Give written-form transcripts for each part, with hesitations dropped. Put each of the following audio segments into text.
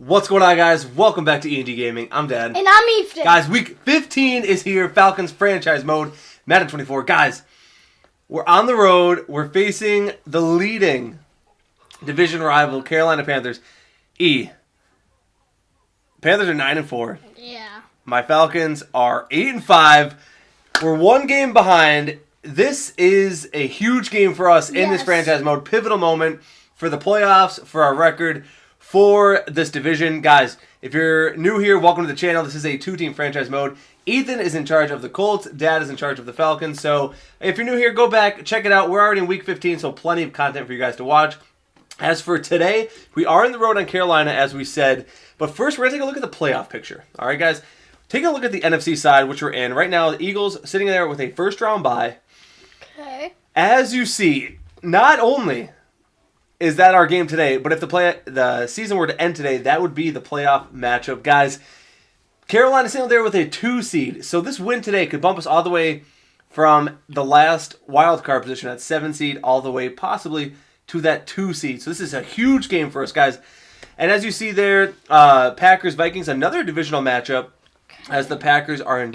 What's going on, guys? Welcome back to E&D Gaming. I'm Dan. And I'm Ethan. Guys, week 15 is here. Falcons franchise mode. Madden 24. Guys, we're on the road. We're facing the leading division rival, Carolina Panthers. Panthers are 9-4. Yeah. My Falcons are 8-5. We're one game behind. This is a huge game for us in this franchise mode. Pivotal moment for the playoffs, for our record, for this division. Guys, if you're new here, welcome to the channel. This is a two-team franchise mode. Ethan is in charge of the Colts. Dad is in charge of the Falcons. So if you're new here, go back, check it out. We're already in week 15, so plenty of content for you guys to watch. As for today, we are on the road on Carolina, as we said. But first, we're going to take a look at the playoff picture. All right, guys? Take a look at the NFC side, which we're in. Right now, the Eagles sitting there with a first-round bye. Okay. As you see, not only is that our game today, but if the season were to end today, that would be the playoff matchup. Guys, Carolina sitting there with a 2 seed. So this win today could bump us all the way from the last wild card position at 7 seed all the way possibly to that 2 seed. So this is a huge game for us, guys. And as you see there, Packers-Vikings, another divisional matchup, as the Packers are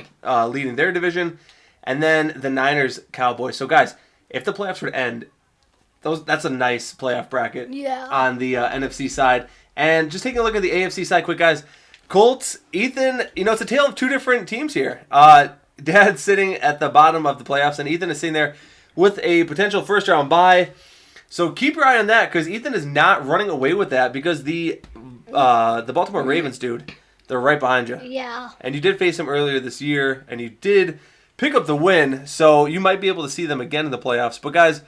leading their division, and then the Niners-Cowboys. So, guys, if the playoffs were to end, that's a nice playoff bracket on the NFC side. And just taking a look at the AFC side quick, guys. Colts, Ethan, it's a tale of two different teams here. Dad's sitting at the bottom of the playoffs, and Ethan is sitting there with a potential first-round bye. So keep your eye on that, because Ethan is not running away with that, because the Baltimore Ravens, dude, they're right behind you. Yeah. And you did face them earlier this year, and you did pick up the win, so you might be able to see them again in the playoffs. But, guys,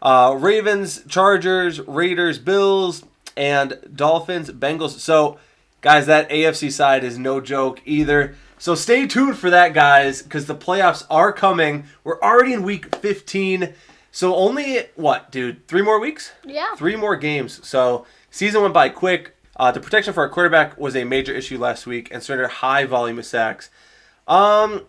Ravens, Chargers, Raiders, Bills, and Dolphins, Bengals. So, guys, that AFC side is no joke either. So stay tuned for that, guys, because the playoffs are coming. We're already in week 15. So only, 3 more weeks? Yeah. 3 more games. So season went by quick. The protection for our quarterback was a major issue last week and surrendered high volume of sacks. Blame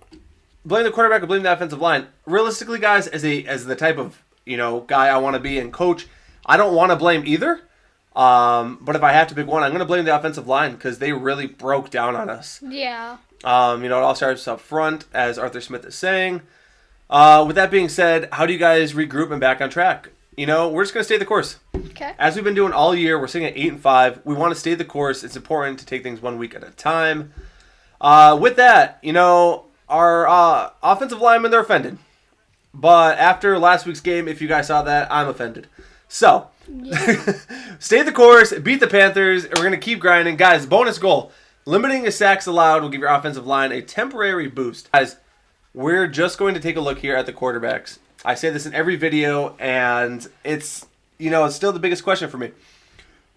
the quarterback or blame the offensive line. Realistically, guys, as the type of guy I want to be and coach, I don't want to blame either. But if I have to pick one, I'm going to blame the offensive line because they really broke down on us. Yeah. It all starts up front, as Arthur Smith is saying. With that being said, how do you guys regroup and back on track? We're just going to stay the course. Okay. As we've been doing all year, we're sitting at 8-5. We want to stay the course. It's important to take things 1 week at a time. With that, our offensive linemen, they're offended. But after last week's game, if you guys saw that, I'm offended. So, stay the course, beat the Panthers, and we're going to keep grinding. Guys, bonus goal. Limiting the sacks allowed will give your offensive line a temporary boost. Guys, we're just going to take a look here at the quarterbacks. I say this in every video, and it's still the biggest question for me.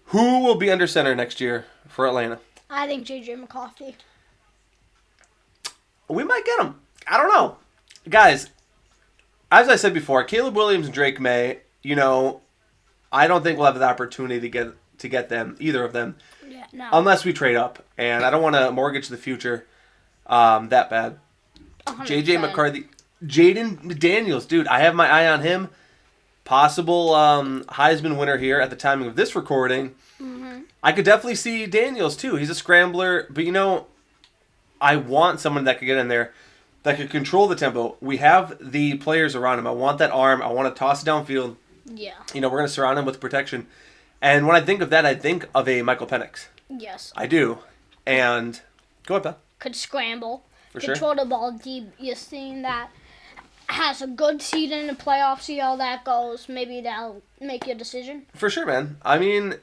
Who will be under center next year for Atlanta? I think J.J. McCarthy. We might get him. I don't know. Guys, as I said before, Caleb Williams and Drake May, I don't think we'll have the opportunity to get them, either of them, unless we trade up. And I don't want to mortgage the future that bad. 100%. J.J. McCarthy. Jaden Daniels, dude, I have my eye on him. Possible Heisman winner here at the timing of this recording. Mm-hmm. I could definitely see Daniels, too. He's a scrambler. But, I want someone that could get in there that could control the tempo. We have the players around him. I want that arm. I want to toss it downfield. Yeah. We're going to surround him with protection. And when I think of that, I think of a Michael Penix. Yes. I do. And go ahead, pal. Could scramble. For Control the ball deep. You're seeing that. Has a good seed in the playoffs. See how that goes. Maybe that'll make your decision. For sure, man. I mean,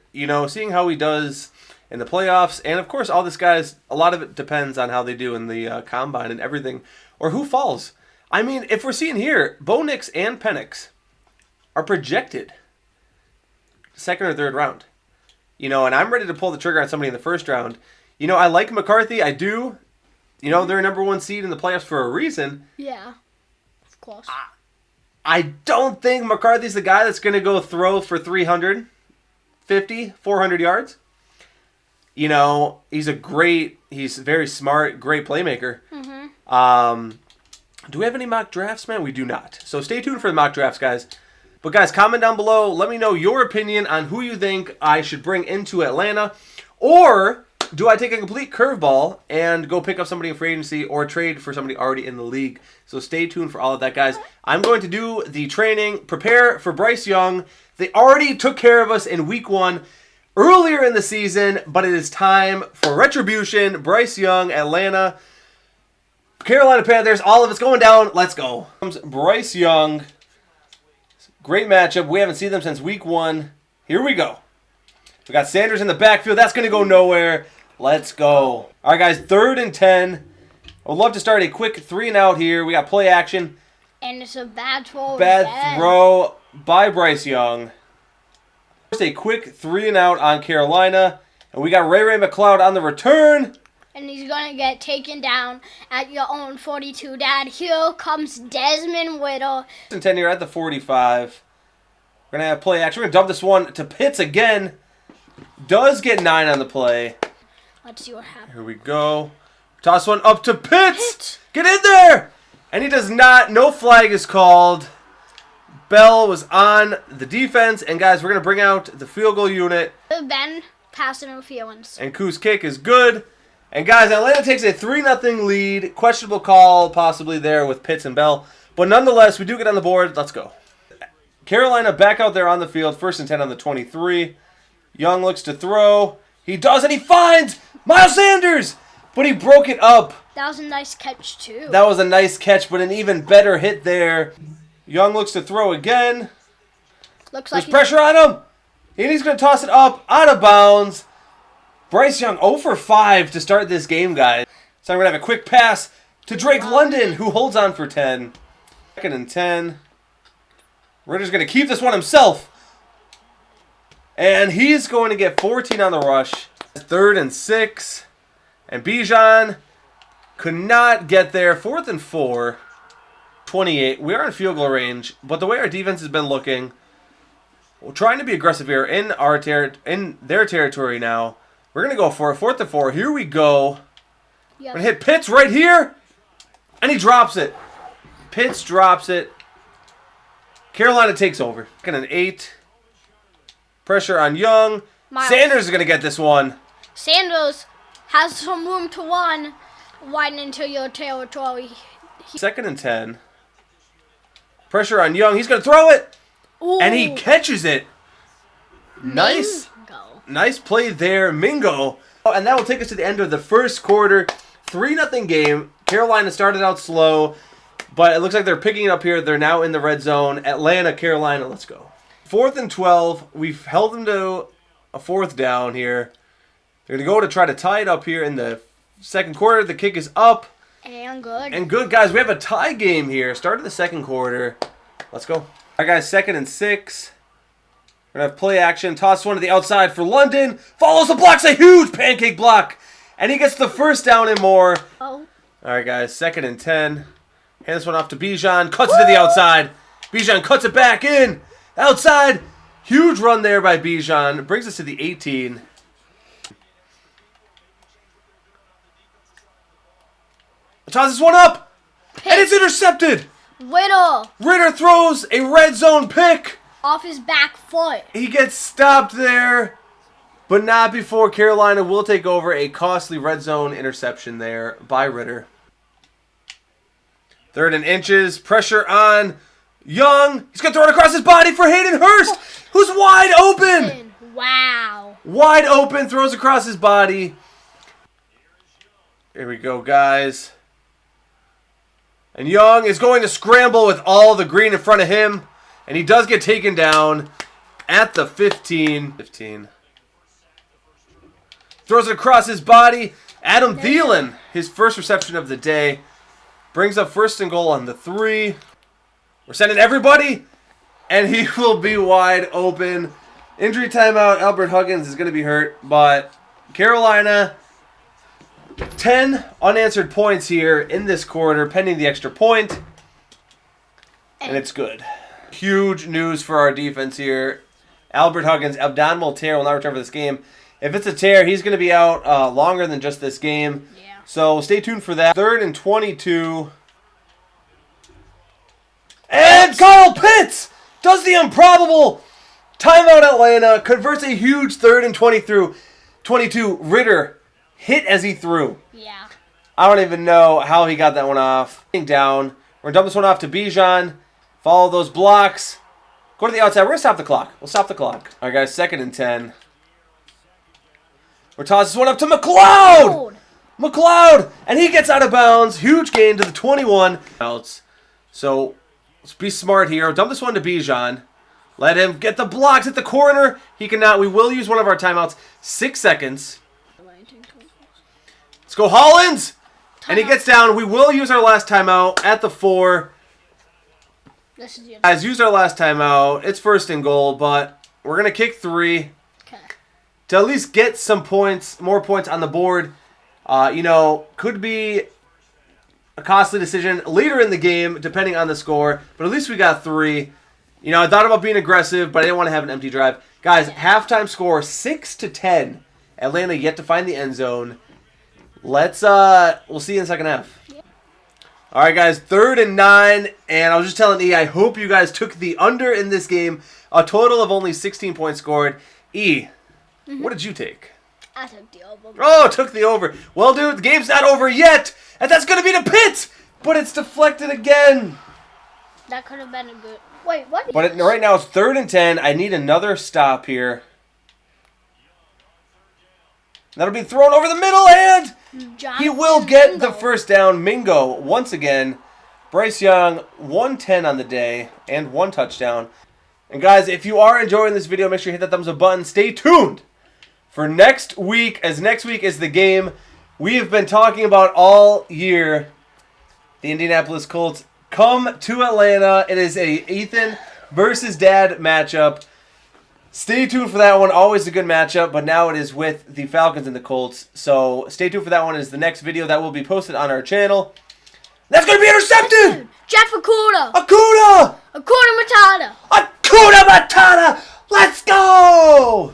seeing how he does in the playoffs, and of course, all this guys, a lot of it depends on how they do in the combine and everything, or who falls. I mean, if we're seeing here, Bo Nix and Penix are projected second or third round. And I'm ready to pull the trigger on somebody in the first round. I like McCarthy. I do. They're number 1 seed in the playoffs for a reason. Yeah. Of course. I don't think McCarthy's the guy that's going to go throw for 350, 400 yards. He's very smart, great playmaker. Mm-hmm. Do we have any mock drafts, man? We do not. So stay tuned for the mock drafts, guys. But, guys, comment down below. Let me know your opinion on who you think I should bring into Atlanta. Or do I take a complete curveball and go pick up somebody in free agency or trade for somebody already in the league? So stay tuned for all of that, guys. I'm going to do the training, prepare for Bryce Young. They already took care of us in week 1 earlier in the season, but it is time for retribution. Bryce Young, Atlanta, Carolina Panthers, all of it's going down. Let's go. Comes Bryce Young. Great matchup. We haven't seen them since week 1. Here we go. We got Sanders in the backfield. That's going to go nowhere. Let's go. All right, guys, 3rd and 10. I would love to start a quick 3-and-out here. We got play action. And it's a bad throw. Bad throw by Bryce Young. Just a quick 3-and-out on Carolina. And we got Ray McCloud on the return. And he's going to get taken down at your own 42, Dad. Here comes Desmond Whittle. 10 here at the 45. We're going to have play action. We're going to dump this one to Pitts again. Does get 9 on the play. Let's see what happens. Here we go. Toss one up to Pitts. Get in there. And he does not. No flag is called. Bell was on the defense. And, guys, we're going to bring out the field goal unit. Ben pass interference. And Koo's kick is good. And, guys, Atlanta takes a 3-0 lead. Questionable call possibly there with Pitts and Bell. But, nonetheless, we do get on the board. Let's go. Carolina back out there on the field. 1st and 10 on the 23. Young looks to throw. He does, and he finds Miles Sanders. But he broke it up. That was a nice catch, too. That was a nice catch, but an even better hit there. Young looks to throw again. Looks like there's pressure on him. And he's going to toss it up out of bounds. Bryce Young 0 for 5 to start this game, guys. So I'm going to have a quick pass to Drake London, who holds on for 10. 2nd and 10. Ritter's going to keep this one himself. And he's going to get 14 on the rush. 3rd and 6. And Bijan could not get there. 4th and 4. 28. We are in field goal range. But the way our defense has been looking, we're trying to be aggressive here in their territory now. We're going to go for it. 4th and 4. Here we go. We're going to hit Pitts right here. And he drops it. Pitts drops it. Carolina takes over. 2nd and 8. Pressure on Young. Miles. Sanders is going to get this one. Sanders has some room to run widen into your territory. 2nd and 10. Pressure on Young. He's going to throw it. Ooh. And he catches it. Nice. Nice play there, Mingo. And that will take us to the end of the first quarter. 3-0 game. Carolina started out slow, but it looks like they're picking it up here. They're now in the red zone. Atlanta, Carolina, let's go. 4th and 12. We've held them to a 4th down here. They're going to go to try to tie it up here in the second quarter. The kick is up. And good. And good, guys. We have a tie game here. Start of the second quarter. Let's go. All right, guys, 2nd and 6. We're going to have play action. Toss one to the outside for London. Follows the blocks. A huge pancake block. And he gets the first down and more. Oh. All right, guys. 2nd and 10. Hand this one off to Bijan. Cuts it to the outside. Bijan cuts it back in. Outside. Huge run there by Bijan. Brings us to the 18. Tosses one up. Pick. And it's intercepted. Ritter throws a red zone pick. Off his back foot. He gets stopped there, but not before Carolina will take over. A costly red zone interception there by Ritter. 3rd and inches. Pressure on Young. He's going to throw it across his body for Hayden Hurst, who's wide open. Wow. Wide open. Throws across his body. Here we go, guys. And Young is going to scramble with all the green in front of him. And he does get taken down at the 15. Throws it across his body. Adam Thielen, his first reception of the day. Brings up 1st and goal on the 3. We're sending everybody. And he will be wide open. Injury timeout. Albert Huggins is going to be hurt. But Carolina, 10 unanswered points here in this quarter, pending the extra point. And it's good. Huge news for our defense here. Albert Huggins, abdominal tear, will not return for this game. If it's a tear, he's going to be out longer than just this game. Yeah. So stay tuned for that. 3rd and 22. And Kyle Pitts does the improbable. Timeout Atlanta. Converts a huge 3rd and 20 through 22, Ritter hit as he threw. Yeah. I don't even know how he got that one off. Down. We're going to dump this one off to Bijan. Follow those blocks. Go to the outside. We're going to stop the clock. We'll stop the clock. All right, guys, 2nd and 10. We're tossing this one up to McLeod. McLeod. And he gets out of bounds. Huge gain to the 21. So let's be smart here. Dump this one to Bijan. Let him get the blocks at the corner. He cannot. We will use one of our timeouts. 6 seconds. Let's go Hollins. And he gets down. We will use our last timeout at the 4. Guys, used our last timeout. It's 1st and goal, but we're going to kick 3 to at least get some points, more points on the board. Could be a costly decision later in the game, depending on the score. But at least we got 3. I thought about being aggressive, but I didn't want to have an empty drive. Guys, halftime score 6-10. Atlanta yet to find the end zone. We'll see you in the second half. All right, guys, 3rd and 9, and I was just telling E, I hope you guys took the under in this game. A total of only 16 points scored. E, what did you take? I took the over. Oh, took the over. Well, dude, the game's not over yet, and that's going to be the pit, but it's deflected again. That could have been a good... Wait, what? But right now it's 3rd and 10. I need another stop here. That'll be thrown over the middle, and he will get the first down. Mingo, once again. Bryce Young, 110 on the day, and 1 touchdown. And guys, if you are enjoying this video, make sure you hit that thumbs up button. Stay tuned for next week, as next week is the game we have been talking about all year. The Indianapolis Colts come to Atlanta. It is a Ethan versus Dad matchup. Stay tuned for that one. Always a good matchup, but now it is with the Falcons and the Colts. So stay tuned for that one. It is the next video that will be posted on our channel. That's going to be intercepted! Jeff Okuda! Okuda! Akuda Matata! Akuda Matata! Let's go!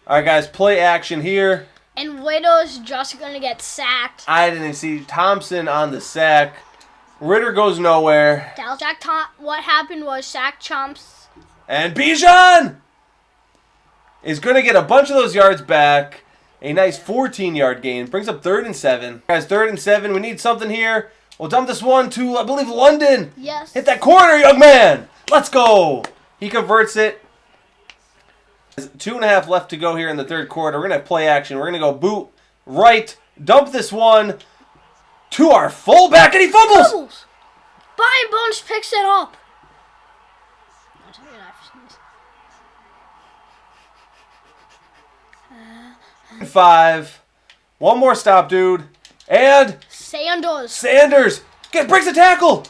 All right, guys, play action here. And Widow's just going to get sacked. I didn't see Thompson on the sack. Ritter goes nowhere. What happened was sack Chomps. And Bijan is going to get a bunch of those yards back. A nice 14-yard gain. Brings up 3rd and 7. Guys, 3rd and 7. We need something here. We'll dump this one to, I believe, London. Yes. Hit that corner, young man. Let's go. He converts it. 2.5 left to go here in the 3rd quarter. We're going to have play action. We're going to go boot right. Dump this one to our fullback, and he fumbles. Brian Bones picks it up. 5. One more stop, dude. And Sanders breaks a tackle.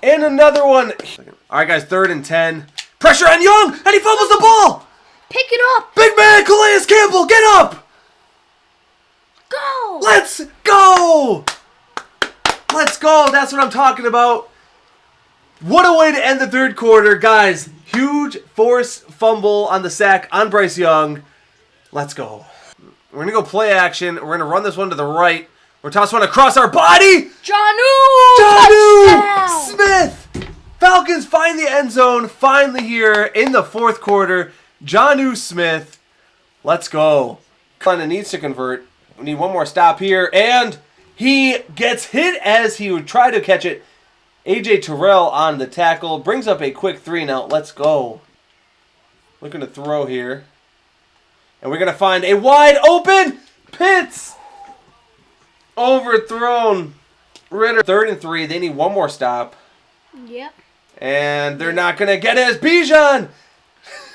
And another one. All right, guys, 3rd and 10. Pressure on Young, and he fumbles the ball. Pick it up. Big man, Calais Campbell, get up. Go. Let's go. Let's go. That's what I'm talking about. What a way to end the 3rd quarter. Guys, huge forced fumble on the sack on Bryce Young. Let's go. We're going to go play action. We're going to run this one to the right. We're toss one across our body. Jonnu Smith. Falcons find the end zone finally here in the 4th quarter. Jonnu Smith. Let's go. Clinton needs to convert. We need one more stop here. And he gets hit as he would try to catch it. A.J. Terrell on the tackle. Brings up a quick 3 now. Let's go. Looking to throw here. And we're going to find a wide open Pitts. Overthrown. Ritter. 3rd and 3. They need one more stop. Yep. And they're not going to get it as Bijan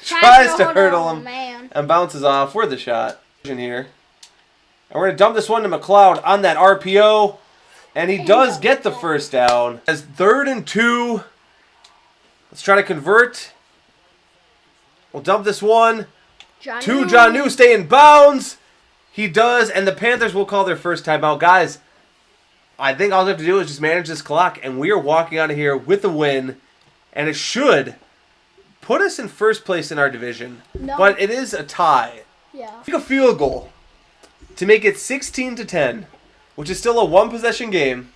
tries to hurdle him and bounces off. We're the shot here. And we're going to dump this one to McLeod on that RPO. And he does get the first down. As 3rd and 2. Let's try to convert. We'll dump this one to Jonnu. Stay in bounds. He does. And the Panthers will call their first timeout. Guys, I think all we have to do is just manage this clock. And we are walking out of here with a win. And it should put us in 1st place in our division. No. But it is a tie. Yeah. Take a field goal to make it 16-10. Which is still a 1-possession game.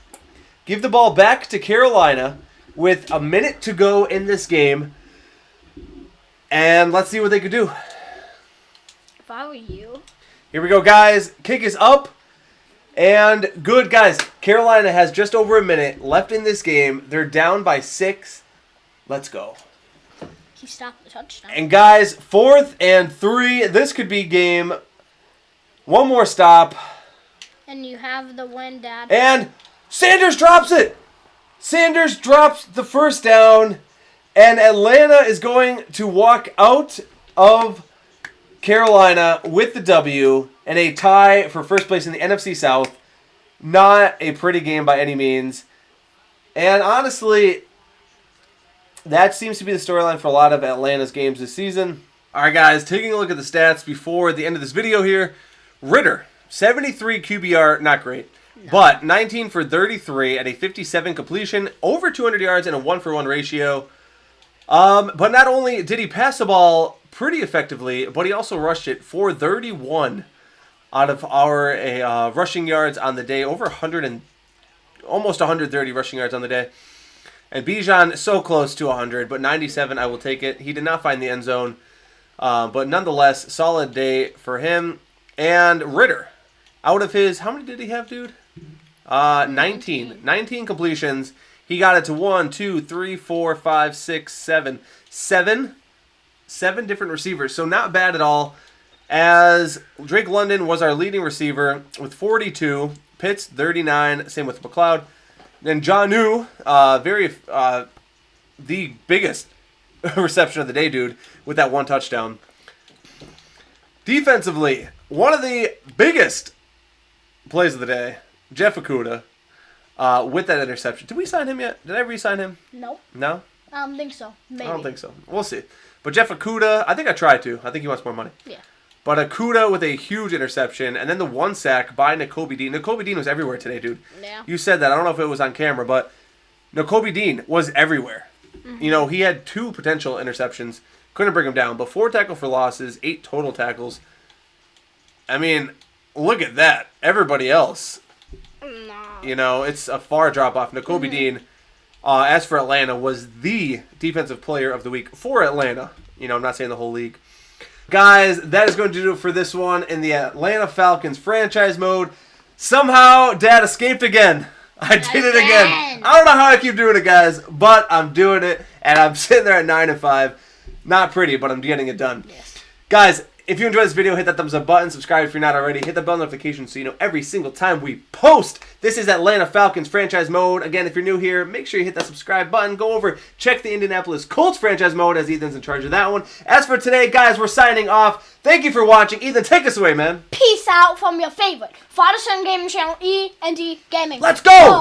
Give the ball back to Carolina with a minute to go in this game. And let's see what they could do. If I were you. Here we go, guys. Kick is up. And good, guys. Carolina has just over a minute left in this game. They're down by 6. Let's go. He stopped the touchdown. And, guys, 4th and 3. This could be game. One more stop. And you have the win, Dad. And Sanders drops it. Sanders drops the first down. And Atlanta is going to walk out of Carolina with the W and a tie for first place in the NFC South. Not a pretty game by any means. And honestly, that seems to be the storyline for a lot of Atlanta's games this season. All right, guys, taking a look at the stats before the end of this video here. Ritter, 73 QBR, not great. No. But 19 for 33 at a 57 completion, over 200 yards and a 1-for-1 ratio. But not only did he pass the ball pretty effectively, but he also rushed it for 31 out of our rushing yards on the day, over 100 and almost 130 rushing yards on the day. And Bijan so close to 100, but 97, I will take it. He did not find the end zone, but nonetheless, solid day for him. And Ritter, out of his, how many did he have, dude? 19 completions. He got it to 1, 2, 3, 4, 5, 6, 7. 7 different receivers, so not bad at all. As Drake London was our leading receiver with 42, Pitts 39, same with McLeod. Then Jonnu, the biggest reception of the day, dude, with that 1 touchdown. Defensively, one of the biggest plays of the day, Jeff Okudah, with that interception. Did we sign him yet? Did I re-sign him? Nope. No? I don't think so. Maybe. I don't think so. We'll see. But Jeff Okudah, I think I tried to. I think he wants more money. Yeah. But Okudah with a huge interception, and then the 1 sack by Nakobe Dean. Nakobe Dean was everywhere today, dude. Yeah. You said that. I don't know if it was on camera, but Nakobe Dean was everywhere. Mm-hmm. You know, he had 2 potential interceptions. Couldn't bring him down. But 4 tackle for losses, 8 total tackles. I mean, look at that. Everybody else. No. You know, it's a far drop off. Nakobe Dean, as for Atlanta, was the defensive player of the week for Atlanta. You know, I'm not saying the whole league. Guys, that is going to do it for this one in the Atlanta Falcons franchise mode. Somehow, Dad escaped again. I did it again. I don't know how I keep doing it, guys, but I'm doing it, and I'm sitting there at 9-5. Not pretty, but I'm getting it done. Yes. Guys, if you enjoyed this video, hit that thumbs up button. Subscribe if you're not already. Hit the bell notification so you know every single time we post. This is Atlanta Falcons franchise mode. Again, if you're new here, make sure you hit that subscribe button. Go over, check the Indianapolis Colts franchise mode as Ethan's in charge of that one. As for today, guys, we're signing off. Thank you for watching. Ethan, take us away, man. Peace out from your favorite Father Son Gaming channel, E&D Gaming. Let's go!